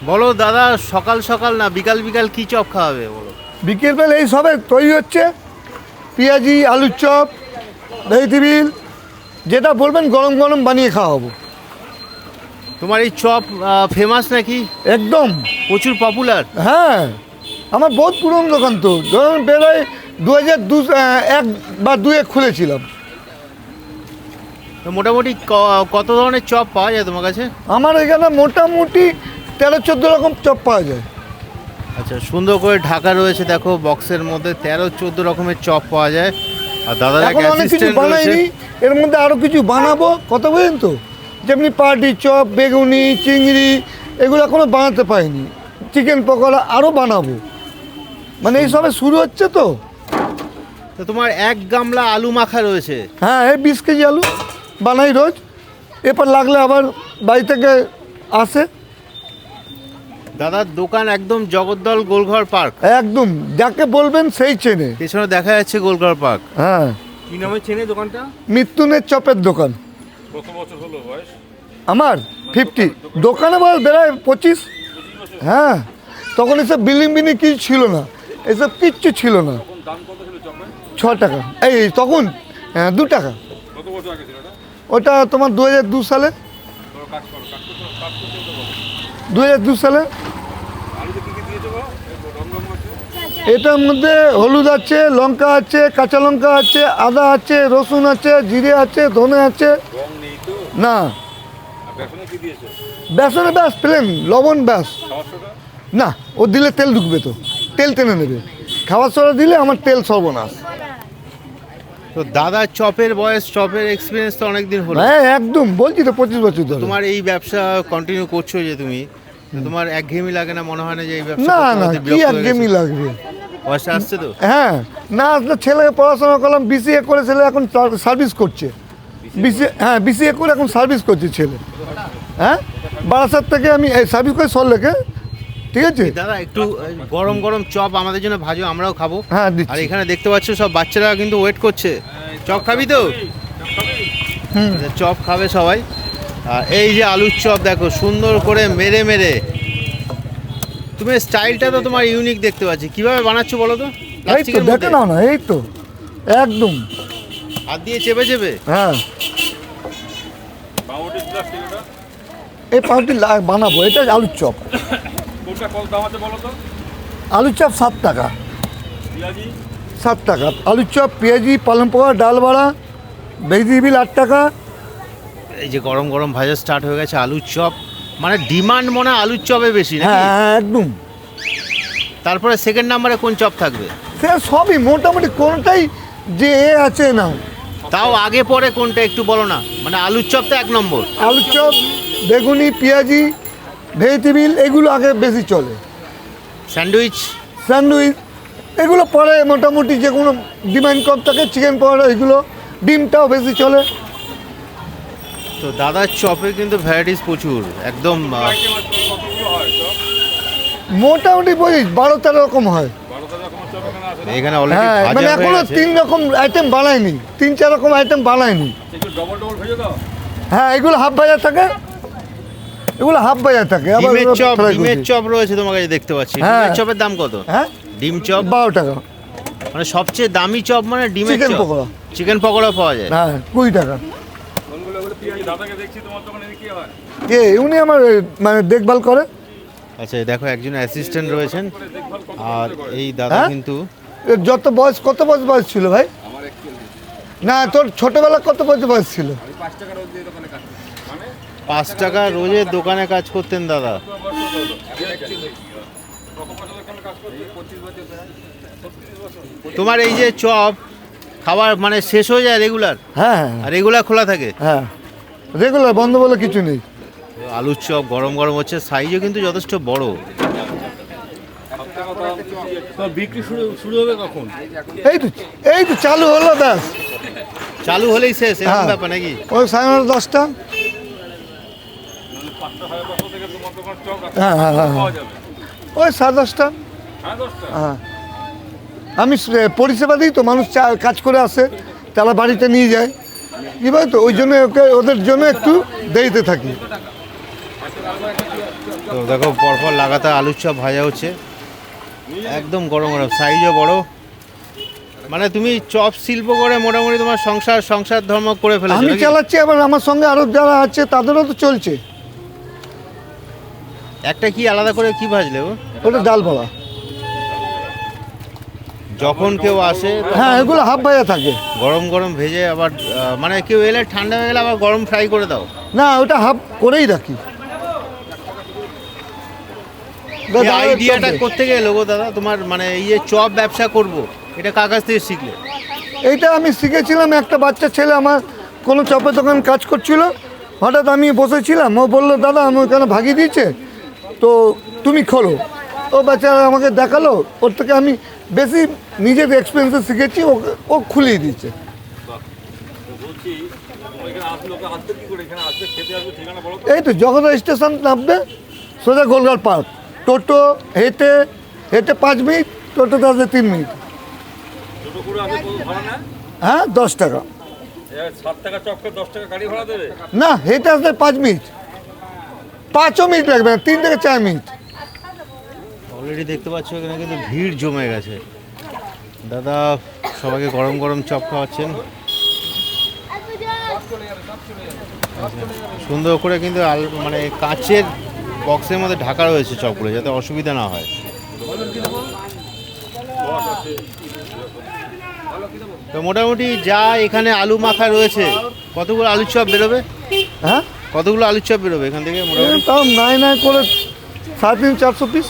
বলো দাদা, সকাল সকাল না বিকাল বিকাল কি চপ খাওয়াবে বলো? বিকেলবেলা এই সবে তৈরি হচ্ছে, পেঁয়াজি, আলুর চপ, ভেজিটেবিল, যেটা বলবেন গরম গরম বানিয়ে খাওয়াবো। তোমার এই চপ ফেমাস নাকি? একদম প্রচুর পপুলার। হ্যাঁ, আমার বহুত পুরনো দোকান তো, ধরুন বেরোয় 2001 বা 2-এ খুলেছিলাম। তো মোটামুটি কত ধরনের চপ পাওয়া যায় তোমার কাছে? আমার এখানে মোটামুটি 13-14 রকম চপ পাওয়া যায়। আচ্ছা, সুন্দর করে ঢাকা রয়েছে, দেখো বক্সের মধ্যে 13-14 রকমের চপ পাওয়া যায়। আর দাদা এখন অনেক কিছু বানাইনি, এর মধ্যে আরও কিছু বানাবো, কত বুঝলেন তো, যেমনি পাটি চপ, বেগুনি, চিংড়ি, এগুলো এখনো বানাতে পারিনি। চিকেন পকোড়া আরও বানাবো, মানে এই সবে শুরু হচ্ছে তো। তো তোমার 1 গামলা আলু মাখা রয়েছে। হ্যাঁ, এই 20 কেজি আলু বানাই রোজ, এরপর লাগলে আবার বাড়ি থেকে আসে। দাদার দোকান একদম জগদ্দল গোলঘর পার্ক, একদম যাকে বলবেন সেই চেনে। পেছনে দেখা যাচ্ছে গোলঘর পার্ক। হ্যাঁ, কি নামে চেনে দোকানটা? মৃত্যুনের চপের দোকান। কত বছর হলো বয়স? আমার 50, দোকানে বয়স বেড়ায় 25। হ্যাঁ, তখন এসব বিল্ডিং কিছু ছিল না, এসব কিচ্ছু ছিল না। দাম কত ছিল চপের? 6 টাকা, এই তখন 2 টাকা। কত বছর আগে ছিল এটা? ওটা তোমার 2002 সালে। তোর কাজ করো, কাজ করতে তো বলো। 2002 সালে। আলুতে কি কি দিয়েছো গো? এই রং রং আছে। এটার মধ্যে হলুদ আছে, লঙ্কা আছে, কাঁচা লঙ্কা আছে, আদা আছে, রসুন আছে, জিরে আছে, ধনে আছে। রং নেই তো? না, আর বেসনে কি দিয়েছো? বেসনে ব্যাস প্লেন, লবণ ব্যাস। খাবার সোডা? না, ও দিলে তেল ঢুকবে তো, তেল টেনে নেবে। খাবার সোডা দিলে আমার তেল সর্বনাশ। তো দাদার চপের বয়স, চপের এক্সপিরিয়েন্স তো অনেকদিন হলো। হ্যাঁ, একদম বলছি তো 25 বছর ধরে। তোমার এই ব্যবসা কন্টিনিউ করছো যে তুমি, তো তোমার একঘেয়েমি লাগে না? মনে হয় না যে এই ব্যবসা না করতে না, করতে কি বিরক্ত হয়ে একঘেয়েমি গেছো? লাগবে। পয়সা আসছে তো? হ্যাঁ, না আসলে ছেলেকে পড়াশোনা করলাম, BCA করে ছেলে এখন সার্ভিস করছে। BCA করে এখন সার্ভিস করছে ছেলে। হ্যাঁ, বারাসাত থেকে আমি এই সার্ভিস করে সল্লেকে। ঠিক আছে দাদা, একটু গরম গরম চপ আমাদের জন্য ভাজো, আমরাও খাবো। হ্যাঁ, আর দিচ্ছি। এখানে দেখতে পাচ্ছ সব বাচ্চারা কিন্তু ওয়েট করছে। চপ খাবি তো? আচ্ছা, চপ খাবে সবাই। আর এই যে আলুর চপ দেখো, সুন্দর করে মেরে মেরে। তুমি স্টাইলটা তো তোমার ইউনিক দেখতে পাচ্ছি, কিভাবে বানাচ্ছো বলো তো? এই তো প্লাস্টিকের দেখে মধ্যে? নাও না, এই তো একদম। হাত দিয়ে চেপে চেপে? হ্যাঁ, পাউরুটির প্লাস্টিক এটা? এই পাউরুটি বানাবো। এটা আলুর চপ। কোনটা কত দাম আছে বলো তো? আলুর চপ 7 টাকা। পেঁয়াজি? 7 টাকা আলুর চপ, পেঁয়াজি, পালং পকোড়া, ডাল বড়া, ভেজিটেবিল 8 টাকা। এই যে গরম গরম ভাজা স্টার্ট হয়ে গেছে আলুর চপ, মানে ডিমান্ড মনে হয় আলুর চপে বেশি নাকি? হ্যাঁ, একদম। তারপরে সেকেন্ড নাম্বারে কোন চপ থাকবে? সে সবই মোটামুটি, কোনটাই যে আছে না। তাও আগে পরে কোনটা একটু বলো না, মানে আলুর চপ তো 1 নম্বর। আলুর চপ, বেগুনি, পেঁয়াজি, ভেজিটেবিল, এগুলো আগে বেশি চলে। স্যান্ডউইচ? স্যান্ডউইচ এগুলো পরে মোটামুটি, যে কোনো ডিমান্ড কম থাকে। চিকেন পকোড়া, এগুলো, ডিমটাও বেশি চলে। তো দাদার চপে কিন্তু ভ্যারাইটিস প্রচুর, একদম আইটেম আছে, কতগুলো হয় চপ? মোটামুটি বলিস 12-13 রকম হয়। 12টা রকমের চপ এখানে আছে না? এখানে অলরেডি হ্যাঁ, ভাজা মানে হয়ে এখনো গেছে। 3 রকম আইটেম বানায়নি, 3-4 রকম আইটেম বানায়নি। একটু ডবল ডবল ভেজে দাও। হ্যাঁ, এগুলো হাফ বাজার থাকে, এগুলো হাফ বাজার থাকে। আবার ডিমের এগুলো চপ, fry ডিমের করছি। চপ রয়েছে তোমার কাছে দেখতে পাচ্ছি। হ্যাঁ। ডিমের চপের দাম কত? হ্যাঁ, ডিম চপ 12 টাকা। মানে সবচেয়ে দামি চপ মানে ডিমের chicken chop. Pakora. Chicken pakora পাওয়া যায়। হ্যাঁ, 20 টাকা। কোনগুলো ওগুলো পেঁয়াজি? দাদাকে দেখছি তোমার দোকানে কি হয়? কে উনি আমার মানে দেখভাল করে। আচ্ছা, দেখো একজন অ্যাসিস্ট্যান্ট রয়েছেন। দেখভাল কত আর এই দাদা হ্যাঁ? কিন্তু এর যত বয়স, কত বয়স ছিল ভাই? আমার 41। না, তোর ছোটবেলা কত বয়স ছিল? আমি 5 টাকা রোজ দিয়ে দোকানে কাজ করি। মানে 5 টাকা রোজের দোকানে কাজ করতেন দাদা। কত বছর দোকানে কাজ করছি? 25 বছর ধরে। 36 বছর। তোমার এই যে চপ খাবার মানে শেষ হয়ে যায় রেগুলার? হ্যাঁ হ্যাঁ আর রেগুলার খোলা থাকে? হ্যাঁ, রেগুলার, বন্ধ বলে কিছু নেই। আলুর চপ গরম গরম হচ্ছে, সাইজও কিন্তু যথেষ্ট বড়। তো বিক্রি শুরু হবে কখন? এই তো চালু হলো, ব্যাস। চালু হলেই শেষ, এরকম হ্যাঁ। ব্যাপার নাকি? ওই 10:30 5টা 5:30 থেকে তোমার দোকান চক আছে। হ্যাঁ হ্যাঁ হ্যাঁ, পাওয়া যাবে। ওই 10:30। 10:30? হ্যাঁ, আমি পরিষেবা দিই তো, মানুষ কাজ করে আসে, তারা বাড়িতে নিয়ে যায়, কি বল তো, ওই জন্য ওদের জন্য একটু দেরিতে থাকি। তো দেখো পরপর লাগাতার আলুর চপ ভাজা হচ্ছে, একদম গরম গরম, সাইজও বড়। মানে তুমি চপ শিল্প করে মোটামুটি তোমার সংসার ধর্ম করে ফেলেছো আমি নাকি? চালাচ্ছি, আবার আমার সঙ্গে আরো যারা আছে তাদেরও তো চলছে। একটা কি আলাদা করে কি ভাজলে ও? ওটা ডাল বড়া। যখন কেউ আসে হ্যাঁ, এগুলো হাফ ভাজা থাকে। গরম গরম ভেজে আবার মানে কেউ এলে ঠান্ডা হয়ে গেলে আবার গরম ফ্রাই করে দাও। না, ওটা হাফ করেই রাখি। এই আইডিয়াটা করতে গেলে গো দাদা তোমার মানে এই যে চপ ব্যবসা করব, এটা কার কাছ থেকে শিখলে? এইটা আমি শিখেছিলাম, একটা বাচ্চা ছেলে আমার কোনো চপের দোকান কাজ করছিল, হঠাৎ আমি বসেছিলাম, ও বললো দাদা আমি ওখানে ভাগিয়ে দিয়েছে তো তুমি খোলো। ও বাচ্চারা আমাকে দেখালো, ওর থেকে আমি বেশি নিজের এক্সপিরিয়েন্সে শিখেছি, ও খুলিয়ে দিয়েছে। বলছি ওইখানে আসলে লোকে আসবে কি করে, এখানে আসবে খেতে আসবে, ঠিকানা বলো তো। এই তো জগদ্দল স্টেশন নামবে, সোজা গোলঘাট পার্ক, টোটো হেঁটে 5 মিনিট, টোটোতে আসবে 3 মিনিট। ছোটো করে আসবে কত ভাড়া না? হ্যাঁ, 10 টাকা। 7 টাকা চপ করে 10 টাকা গাড়ি ভাড়া দেবে? না, হেঁটে আসবে 5 মিনিট, 5ও মিনিট লাগবে না, 3 থেকে 4 মিনিট। অলরেডি দেখতে পাচ্ছ এখানে কিন্তু ভিড় জমে গেছে। দাদা সবাইকে গরম গরম চপ খাওয়াচ্ছেন, সুন্দর করে কিন্তু মানে কাঁচের বক্সের মধ্যে ঢাকা রয়েছে চপগুলো, যাতে অসুবিধা না হয়। তো মোটামুটি যা এখানে আলু মাখা রয়েছে, কতগুলো আলুর চপ বেরোবে? হ্যাঁ, কতগুলো আলুর চপ বেরোবে এখান থেকে মোটামুটি? তাও নাই করে 350-400 পিস।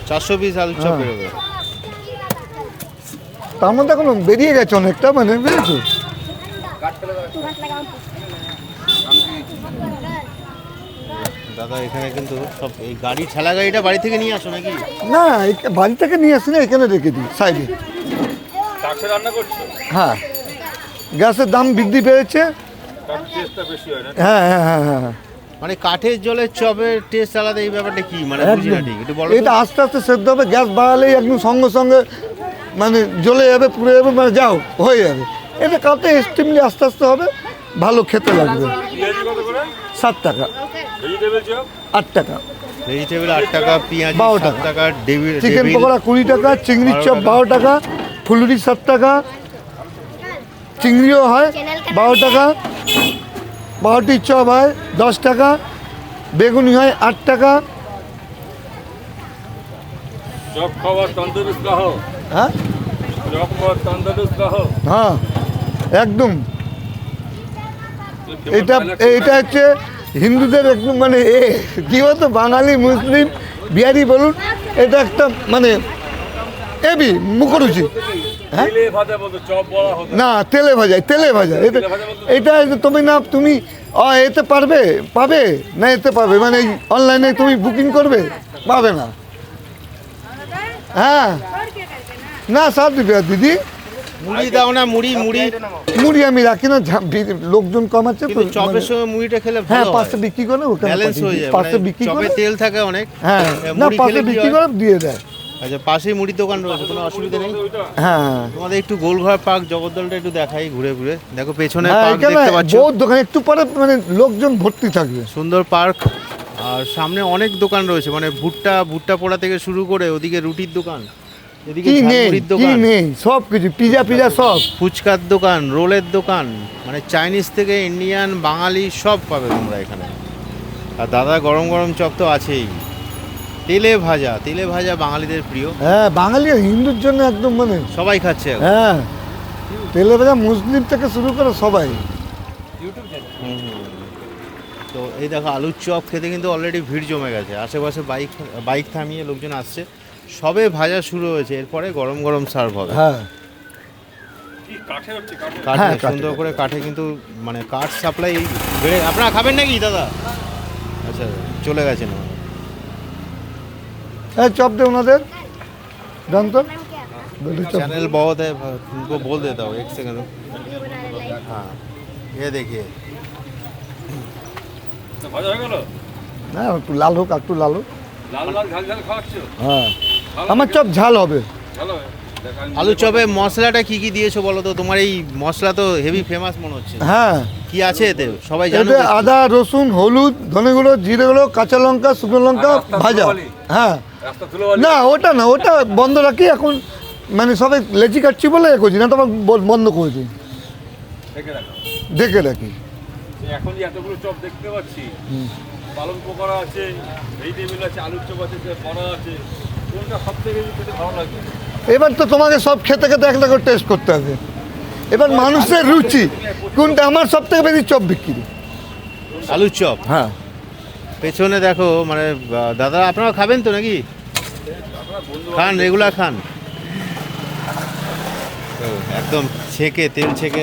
400 পিস আলুর চপ হ্যাঁ। বেরোবে। তার মধ্যে এখন বেরিয়ে গেছে অনেকটা, মানে বুঝেছো। দাদা এখানে কিন্তু সব এই গাড়ি ঠেলা গাড়িটা বাড়ি থেকে নিয়ে আসো নাকি? না, বাড়ি থেকে নিয়ে আসি না, এখানে রেখে দিই সাইডে। কাছে রান্না করছো? হ্যাঁ, গ্যাসের দাম বৃদ্ধি পেয়েছে। তার টেস্টটা বেশি হয় না? হ্যাঁ হ্যাঁ হ্যাঁ হ্যাঁ, মানে কাঠের জলের চপের টেস্ট আলাদা, এই ব্যাপারটা কি মানে বুঝি না ঠিক, একটু বলো তো। এটা আস্তে আস্তে সেদ্ধ হবে, গ্যাস বাড়ালেই একদম সঙ্গে সঙ্গে মানে জ্বলে যাবে, পুড়ে যাবে, মানে যাও হয়ে যাবে। এটা কাটে স্টিমলি আস্তে আস্তে হবে, ভালো খেতে লাগবে। পেঁয়াজি কত করে? 7 টাকা। Vegetable chop? 8 টাকা। ভেজিটেবল 8 টাকা, পেঁয়াজ 12 7 টাকা, চিকেন পকোড়া 20 টাকা, চিংড়ির চপ 12 টাকা, ফুলুরি 7 টাকা, চিংড়িও হয় 12 টাকা, বারোটির চপ হয় 10 টাকা, বেগুনি হয় 8 টাকা। চপ খাওয়া তন্দুরুস্ত কাহো, হ্যাঁ চপ খাওয়া তন্দুরুস্ত কাহো। হ্যাঁ, একদম। এটা হচ্ছে হিন্দুদের একদম মানে কি বলতো, বাঙালি মুসলিম বিহারি বলুন, এটা একটা মানে এবি মুখরুচি। হ্যাঁ, তেলে ভাজা বলতো চপ বলা হতো। না, তেলে ভাজা এটা তুমি এতে পাবে না, এতে পাবে মানে অনলাইনে তুমি বুকিং করবে, পাবে না। হ্যাঁ, না 7 रुपया দিদি। মুড়ি দাও না, মুড়ি মুড়ি আমি রাখি না, লোকজন কম আছে তো। কিন্তু চপের সঙ্গে মুড়িটা খেলে হ্যাঁ, ভালো হয়, পাশে বিক্রি করে, ওখানে ব্যালেন্স হয়ে যায়। পাশে মানে বিক্রি চপে করে। তেল থাকে অনেক। হ্যাঁ, না, মুড়ি পাশে খেলে কি বিক্রি হয়? করে দিয়ে দেয়। আচ্ছা, পাশেই মুড়ির দোকান রয়েছে, কোনো অসুবিধা নেই। হ্যাঁ তোমাদের একটু গোলঘর পার্ক জগদ্দলটা একটু দেখাই ঘুরে ঘুরে। দেখো পেছনে হ্যাঁ, পার্ক এখানে দেখতে পাচ্ছ, বহুত দোকান, একটু পরে মানে লোকজন ভর্তি থাকবে। সুন্দর পার্ক। আর সামনে অনেক দোকান রয়েছে, মানে ভুট্টা পোড়া থেকে শুরু করে ওদিকে রুটির দোকান, এদিকে কি নেই ঝালমুড়ির কি দোকান, নেই, সব কিছু, পিজা সব। ফুচকার দোকান, রোলের দোকান, মানে চাইনিজ থেকে ইন্ডিয়ান, বাঙালি সব পাবে তোমরা এখানে। আর দাদা গরম গরম চপ তো আছেই, তেলে ভাজা বাঙালিদের প্রিয়, হ্যাঁ, বাঙালি আর হিন্দুর জন্য একদম মানে সবাই খাচ্ছে এখন। হ্যাঁ, তেলে ভাজা মুসলিম থেকে শুরু করে সবাই। হুম। তো এই দেখো আলুর চপ খেতে কিন্তু অলরেডি ভিড় জমে গেছে, আশেপাশে বাইক থামিয়ে লোকজন আসছে, সবে ভাজা শুরু হয়েছে, এরপরে গরম গরম সার্ভ হবে। হ্যাঁ, কি কাঠে হচ্ছে? কাঠে কাঠে হ্যাঁ, কাঠে। সুন্দর করে কাঠে কিন্তু মানে কাঠ সাপ্লাই বেড়ে। আপনারা খাবেন নাকি দাদা? আচ্ছা, চলে গেছেন। হ্যাঁ, চপ দে ওনাদের, জান তো বলি চপ। चैनल बहुत है, उनको बोल देता हूँ 1 सेकंड। हाँ, ये देखिए, ভাজা হয়ে গেল? হ্যাঁ, একটু লাল হোক, একটু লাল হোক। লাল লাল ঝাল ঝাল খাওয়াচ্ছো? হ্যাঁ, আমার চপ ঝাল হবে। ভালো আলু চপে মশলাটা কি কি দিয়েছো বলো তো? তোমার এই মশলা তো হেভি ফেমাস মনে হচ্ছে। হ্যাঁ, কি আছে এতে সবাই জানো? এতে আদা, রসুন, হলুদ, ধনে গুঁড়ো, জিরে গুঁড়ো, কাঁচা লঙ্কা, শুকনো লঙ্কা ভাজা। হ্যাঁ, রাস্তা তুলে বলি না ওটা না, ওটা বন্ধ রাখি এখন, মানে সবাই লেচি কাটছি বলে এ করছি না, তো বন্ধ করে দিই, দেখে রাখো। দেখে রাখি। এখন যে এতগুলো চপ দেখতে পাচ্ছি, পালং পকোড়া আছে, ভেজিটেবিল আছে, আলুর চপ আছে, বড়া আছে, কোনটা সব থেকে খেতে ভালো লাগে? এবার তো তোমাকে সব খেতে খেতে একটা করে টেস্ট করতে হবে। এবার মানুষের রুচি কোনটা, আমার সব থেকে বেশি চপ বিক্রি। আলুর চপ। হ্যাঁ, পেছনে দেখো মানে দাদা আপনারা খাবেন তো নাকি? খান, রেগুলার খান। একদম ছেঁকে, তেল ছেঁকে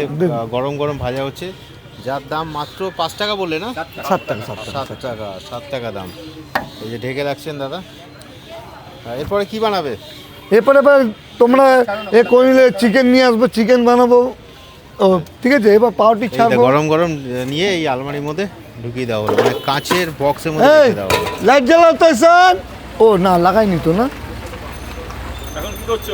গরম গরম ভাজা হচ্ছে, যার দাম মাত্র 5 টাকা বললে না? 7 টাকা 7 টাকা। 7 টাকা দাম। এই যে ঢেকে রাখছেন দাদা। এরপরে কি বানাবে? এরপরে এবার তোমরা এ করলে চিকেন নিয়ে আসবো, চিকেন বানাবো। ও ঠিক আছে, এবার পাউরুটি এই ছাড়বো। গরম গরম নিয়ে এই আলমারির মধ্যে ঢুকিয়ে দেওয়া হলো, মানে কাঁচের বক্সের মধ্যে এই ঢুকিয়ে দেওয়া হলো। লাইট জ্বালাও তো স্যার। ও না, লাগাইনি তো না। এখন কি করছো?